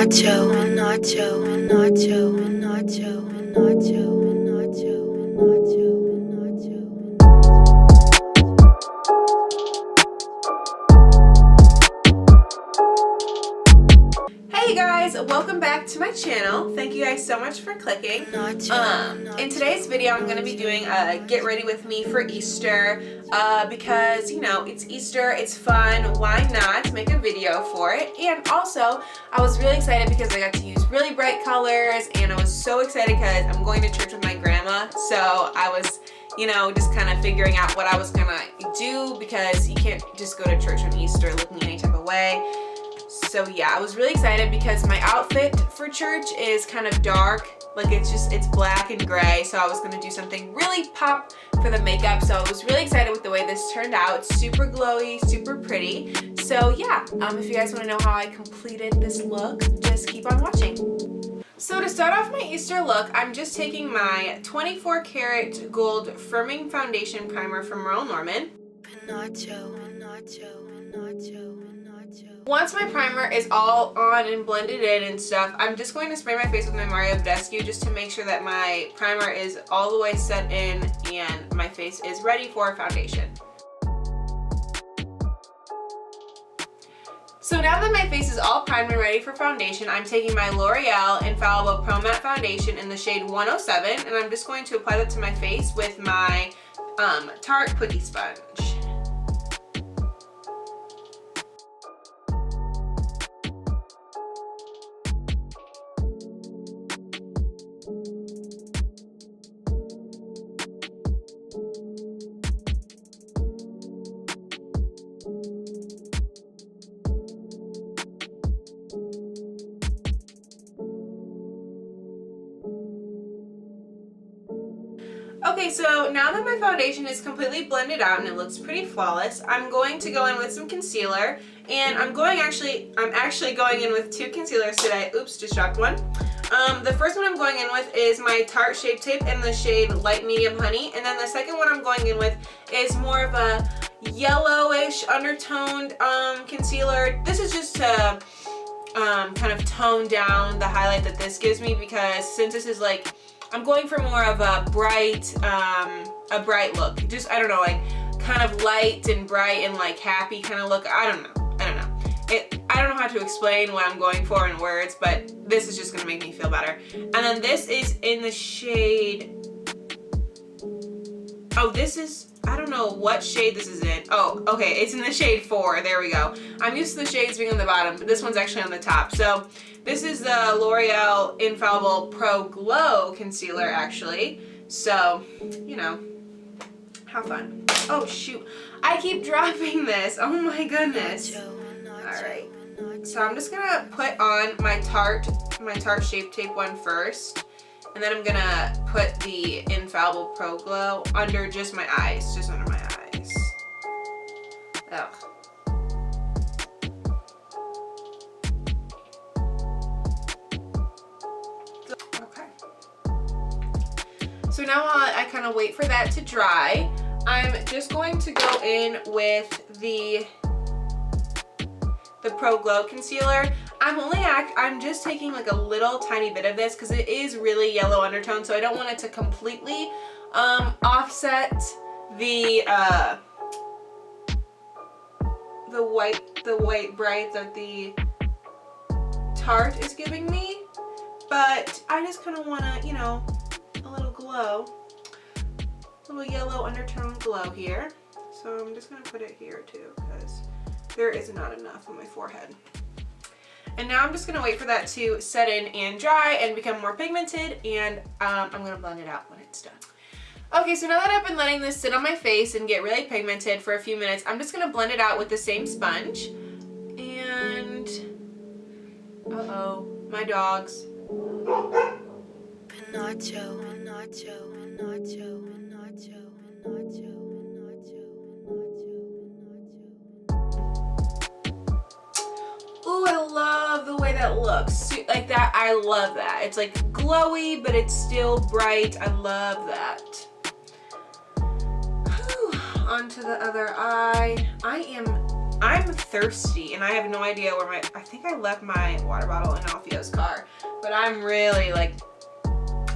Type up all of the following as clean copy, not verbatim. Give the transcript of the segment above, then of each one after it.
Nacho, nacho, nacho, nacho, nacho, nacho, nacho, nacho. Hey guys, welcome back to my channel. Thank you guys so much for clicking. In today's video I'm going to be doing a get ready with me for Easter because you know it's Easter, it's fun, why not make a video for it? And also I was really excited because I got to use really bright colors, and I was so excited because I'm going to church with my grandma, so I was just kind of figuring out what I was gonna do, because you can't just go to church on Easter looking any type of way. So yeah, I was really excited because my outfit for church is kind of dark, like it's black and gray, so I was gonna do something really pop for the makeup. So I was really excited with the way this turned out. It's super glowy, super pretty. So yeah, if you guys want to know how I completed this look, just keep on watching. So to start off my Easter look, I'm just taking my 24 karat gold firming foundation primer from Merle Norman. Nacho, nacho, nacho. Once my primer is all on and blended in and stuff, I'm just going to spray my face with my Mario Badescu just to make sure that my primer is all the way set in and my face is ready for foundation. So now that my face is all primed and ready for foundation, I'm taking my L'Oreal Infallible Pro Matte Foundation in the shade 107, and I'm just going to apply that to my face with my Tarte Quickie Sponge. Okay, so now that my foundation is completely blended out and it looks pretty flawless, I'm going to go in with some concealer, and I'm actually going in with two concealers today. Oops, just dropped one. The first one I'm going in with is my Tarte Shape Tape in the shade Light Medium Honey, and then the second one I'm going in with is more of a yellowish undertoned concealer. This is just to kind of tone down the highlight that this gives me, because since this is like, I'm going for more of a bright look. Just, I don't know, like kind of light and bright and like happy kind of look. I don't know. I don't know how to explain what I'm going for in words, but this is just gonna make me feel better. And then this is in the shade, I don't know what shade this is in. Oh, okay, it's in the shade 4. There we go. I'm used to the shades being on the bottom, but this one's actually on the top. So this is the L'Oreal Infallible Pro Glow Concealer, actually. So, have fun. Oh, shoot. I keep dropping this. Oh, my goodness. Alright. So I'm just going to put on my Tarte Shape Tape one first. And then I'm going to put the Infallible Pro Glow under just my eyes. Just under my eyes. Ugh. So now while I kind of wait for that to dry, I'm just going to go in with the Pro Glow Concealer. I'm just taking like a little tiny bit of this because it is really yellow undertone, so I don't want it to completely offset the white bright that the Tarte is giving me. But I just kind of want to, a little glow, a little yellow undertone glow here. So I'm just going to put it here too, because there is not enough on my forehead. And now I'm just going to wait for that to set in and dry and become more pigmented, and I'm going to blend it out when it's done. Okay, so now that I've been letting this sit on my face and get really pigmented for a few minutes, I'm just going to blend it out with the same sponge. And, uh-oh, my dogs. Nacho, nacho, nacho, nacho, nacho, nacho, Ooh, I love the way that looks. Like that, I love that. It's like glowy, but it's still bright. I love that. Whew. Onto the other eye. I am I'm thirsty and I have no idea where I think I left my water bottle in Alfio's car, but I'm really like,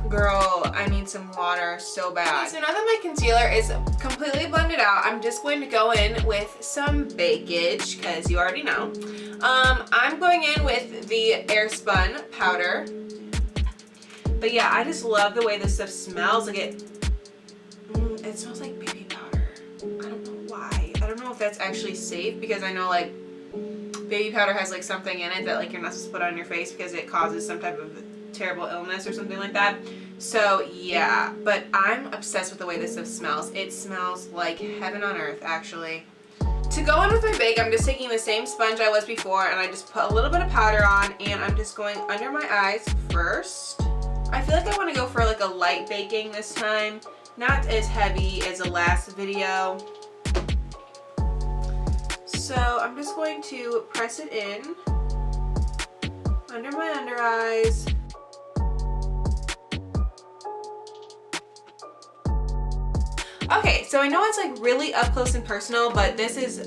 girl, I need some water so bad. Okay, so now that my concealer is completely blended out, I'm just going to go in with some bakage, because you already know. I'm going in with the Airspun powder. But yeah, I just love the way this stuff smells. Like it smells like baby powder. I don't know why. I don't know if that's actually safe, because I know like baby powder has like something in it that like you're not supposed to put on your face because it causes some type of terrible illness or something like that. So yeah, but I'm obsessed with the way this stuff smells. It smells like heaven on earth, actually. To go in with my bake, I'm just taking the same sponge I was before, and I just put a little bit of powder on, and I'm just going under my eyes first. I feel like I want to go for like a light baking this time, not as heavy as the last video. So I'm just going to press it in under my under eyes. Okay, so I know it's like really up close and personal, but this is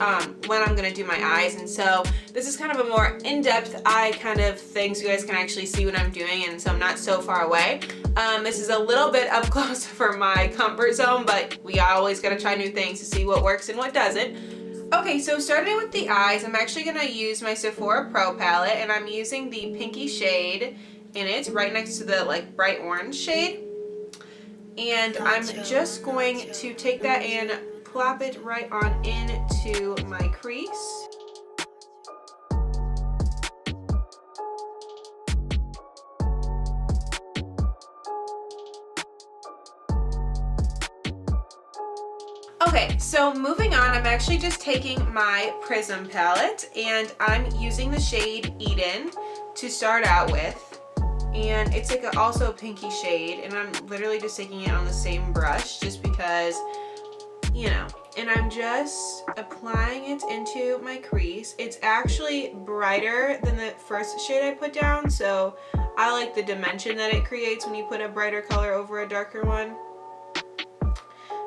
when I'm gonna do my eyes, and so this is kind of a more in-depth eye kind of thing, so you guys can actually see what I'm doing, and so I'm not so far away. This is a little bit up close for my comfort zone, but we always gotta try new things to see what works and what doesn't. Okay, so starting with the eyes, I'm actually gonna use my Sephora Pro palette, and I'm using the pinky shade in it, right next to the like bright orange shade. And I'm just going to take that and plop it right on into my crease. Okay, so moving on, I'm actually just taking my Prism palette, and I'm using the shade Eden to start out with. And it's like also a pinky shade, and I'm literally just taking it on the same brush just because, you know, and I'm just applying it into my crease. It's actually brighter than the first shade I put down, so I like the dimension that it creates when you put a brighter color over a darker one.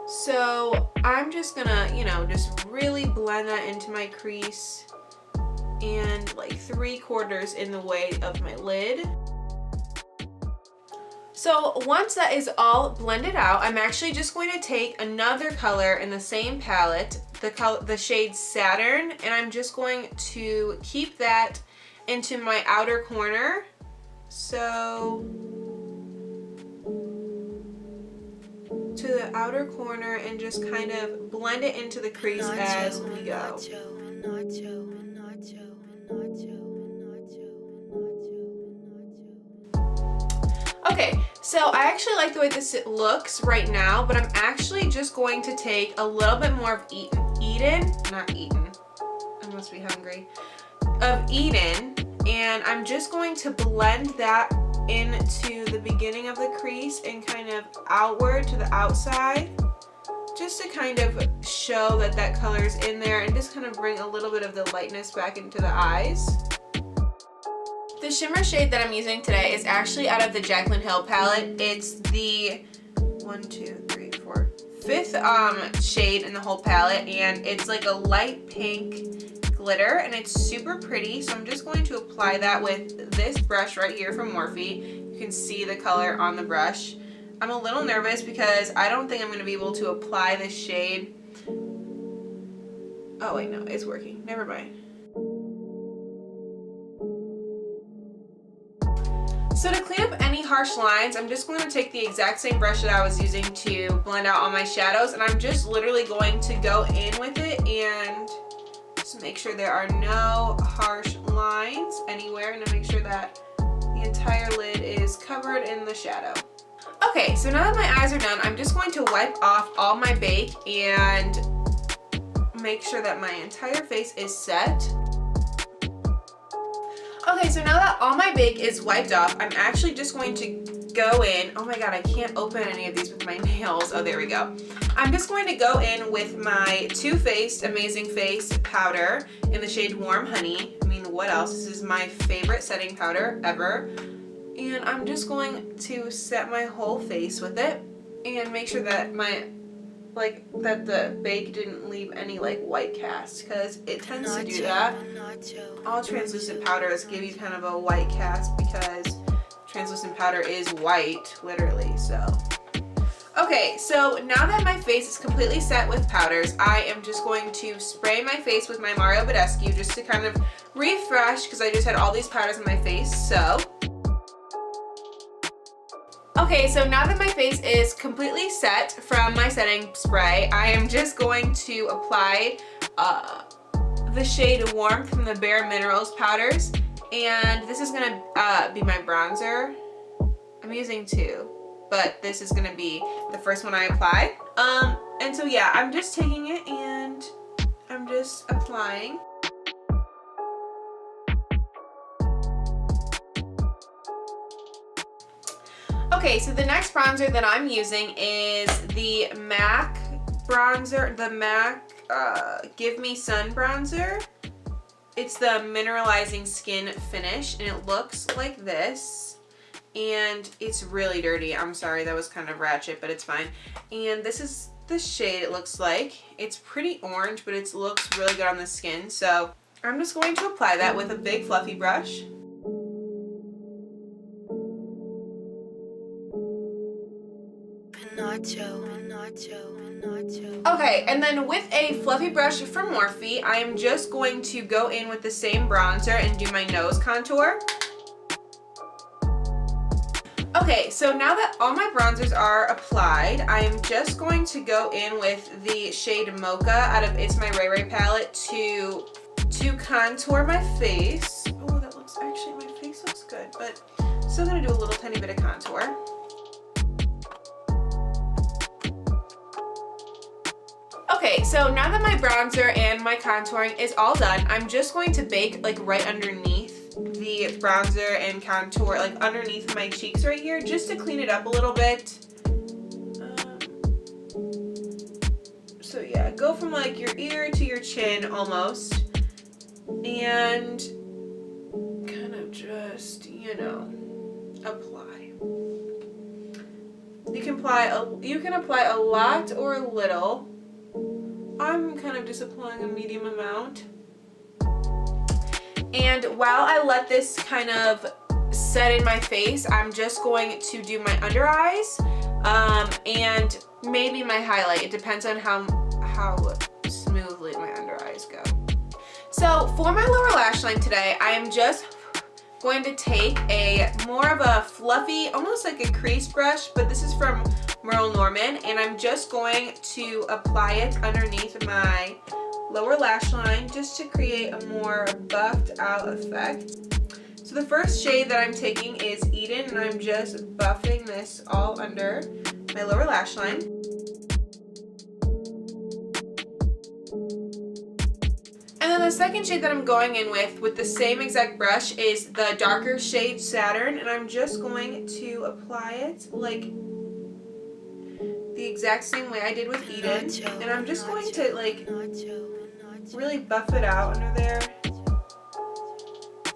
So I'm just gonna, you know, just really blend that into my crease and like 3/4 in the way of my lid. So once that is all blended out, I'm actually just going to take another color in the same palette, the shade Saturn, and I'm just going to keep that into my outer corner. So to the outer corner, and just kind of blend it into the crease as we go. Okay, so I actually like the way this looks right now, but I'm actually just going to take a little bit more of Eden, I must be hungry, of Eden, and I'm just going to blend that into the beginning of the crease and kind of outward to the outside, just to kind of show that that color is in there and just kind of bring a little bit of the lightness back into the eyes. The shimmer shade that I'm using today is actually out of the Jaclyn Hill palette. It's the 5th shade in the whole palette, and it's like a light pink glitter, and it's super pretty. So I'm just going to apply that with this brush right here from Morphe. You can see the color on the brush. I'm a little nervous because I don't think I'm going to be able to apply this shade. Oh wait, no, it's working. Never mind. So to clean up any harsh lines, I'm just going to take the exact same brush that I was using to blend out all my shadows, and I'm just literally going to go in with it and just make sure there are no harsh lines anywhere, and to make sure that the entire lid is covered in the shadow. Okay, so now that my eyes are done, I'm just going to wipe off all my bake and make sure that my entire face is set. Okay, so now that all my bake is wiped off, I'm actually just going to go in. Oh my god, I can't open any of these with my nails. Oh, there we go. I'm just going to go in with my Too Faced Amazing Face powder in the shade Warm Honey. I mean, what else? This is my favorite setting powder ever. And I'm just going to set my whole face with it and make sure that my like that the bake didn't leave any like white cast, because it tends to do that. All translucent powders give you kind of a white cast because translucent powder is white, literally, so. Okay, so now that my face is completely set with powders, I am just going to spray my face with my Mario Badescu just to kind of refresh, because I just had all these powders on my face, so. Okay, so now that my face is completely set from my setting spray, I am just going to apply the shade Warmth from the Bare Minerals powders, and this is gonna be my bronzer. I'm using two, but this is gonna be the first one I apply. And so yeah, I'm just taking it and I'm just applying. Okay, so the next bronzer that I'm using is the MAC bronzer, the MAC Give Me Sun bronzer. It's the Mineralizing Skin Finish, and it looks like this. And it's really dirty. I'm sorry, that was kind of ratchet, but it's fine. And this is the shade it looks like. It's pretty orange, but it looks really good on the skin. So I'm just going to apply that with a big fluffy brush. Okay, and then with a fluffy brush from Morphe, I am just going to go in with the same bronzer and do my nose contour. Okay, so now that all my bronzers are applied, I am just going to go in with the shade Mocha out of It's My Ray Ray palette to contour my face. Oh, that looks, actually my face looks good, but still gonna do a little tiny bit of contour. Okay, so now that my bronzer and my contouring is all done, I'm just going to bake like right underneath the bronzer and contour, like underneath my cheeks right here, just to clean it up a little bit. So yeah, go from like your ear to your chin almost, and kind of just, you know, apply. You can apply a lot or a little. I'm kind of just applying a medium amount. And while I let this kind of set in my face, I'm just going to do my under eyes and maybe my highlight. It depends on how smoothly my under eyes go. So for my lower lash line today, I am just going to take a more of a fluffy, almost like a crease brush, but this is from Merle Norman, and I'm just going to apply it underneath my lower lash line just to create a more buffed out effect. So the first shade that I'm taking is Eden, and I'm just buffing this all under my lower lash line. And then the second shade that I'm going in with the same exact brush is the darker shade Saturn, and I'm just going to apply it like the exact same way I did with Eden, and I'm just going to like really buff it out under there,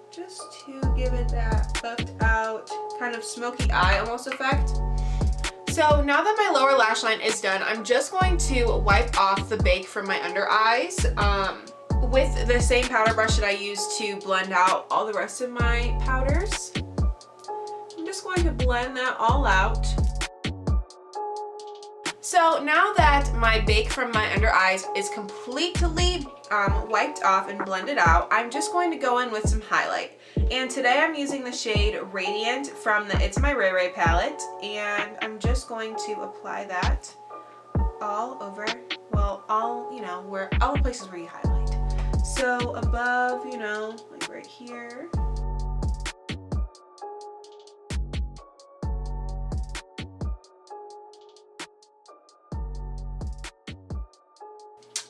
just to give it that buffed out kind of smoky eye almost effect. So now that my lower lash line is done, I'm just going to wipe off the bake from my under eyes with the same powder brush that I used to blend out all the rest of my powders. I'm just going to blend that all out. So now that my bake from my under eyes is completely wiped off and blended out, I'm just going to go in with some highlight. And today I'm using the shade Radiant from the It's My Ray Ray palette, and I'm just going to apply that all over, well, all, you know, where all the places where you highlight. So above, you know, like right here.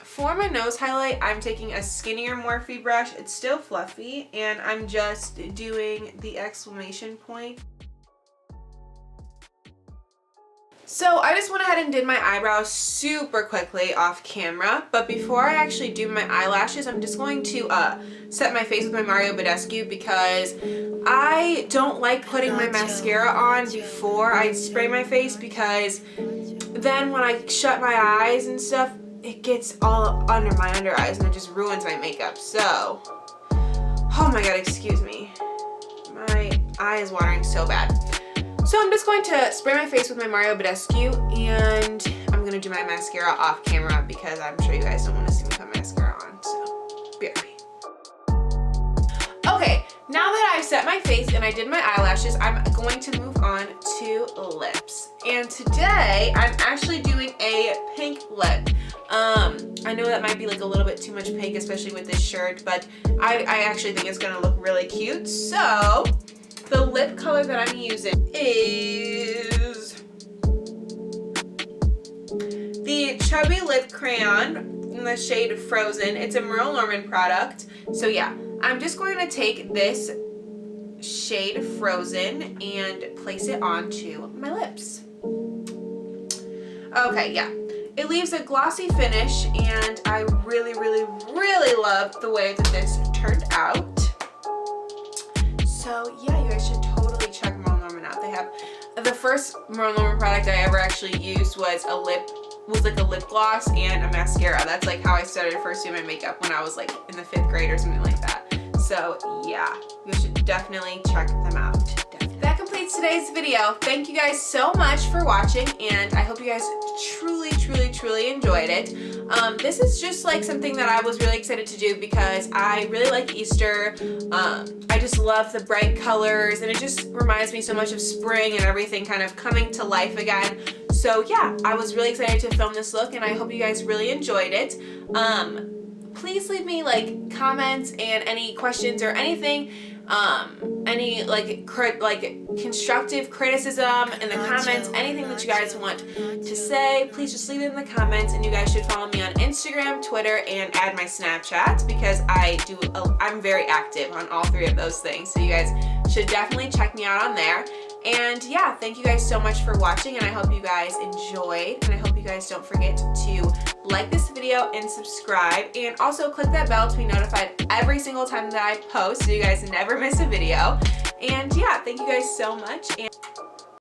For my nose highlight, I'm taking a skinnier Morphe brush. It's still fluffy, and I'm just doing the exclamation point. So I just went ahead and did my eyebrows super quickly off camera, but before I actually do my eyelashes, I'm just going to set my face with my Mario Badescu, because I don't like putting my mascara on before I spray my face, because then when I shut my eyes and stuff, it gets all under my under eyes and it just ruins my makeup. So, oh my god, excuse me. My eye is watering so bad. So I'm just going to spray my face with my Mario Badescu, and I'm going to do my mascara off camera because I'm sure you guys don't want to see me put mascara on, so BRB. Okay, now that I've set my face and I did my eyelashes, I'm going to move on to lips. And today, I'm actually doing a pink lip. I know that might be like a little bit too much pink, especially with this shirt, but I actually think it's going to look really cute. So, the lip color that I'm using is the Chubby Lip Crayon in the shade Frozen. It's a Merle Norman product. So yeah, I'm just going to take this shade Frozen and place it onto my lips. Okay, yeah. It leaves a glossy finish, and I really, really, really love the way that this turned out. So yeah, you guys should totally check Merle Norman out. They have the first Merle Norman product I ever actually used was like a lip gloss and a mascara. That's like how I started first doing my makeup when I was like in the 5th grade or something like that. So yeah, you should definitely check them out. That completes today's video. Thank you guys so much for watching, and I hope you guys truly, truly, truly enjoyed it. This is just like something that I was really excited to do because I really like Easter. I just love the bright colors, and it just reminds me so much of spring and everything kind of coming to life again. So yeah, I was really excited to film this look, and I hope you guys really enjoyed it. Please leave me like comments and any questions or anything, any like constructive criticism in the comments, anything that you guys want to say, please just leave it in the comments. And you guys should follow me on Instagram, Twitter, and add my Snapchat because I'm very active on all 3 of those things. So you guys should definitely check me out on there. And yeah, thank you guys so much for watching, and I hope you guys enjoyed, and I hope you guys don't forget to like this video and subscribe, and also click that bell to be notified every single time that I post so you guys never miss a video. And yeah, thank you guys so much, and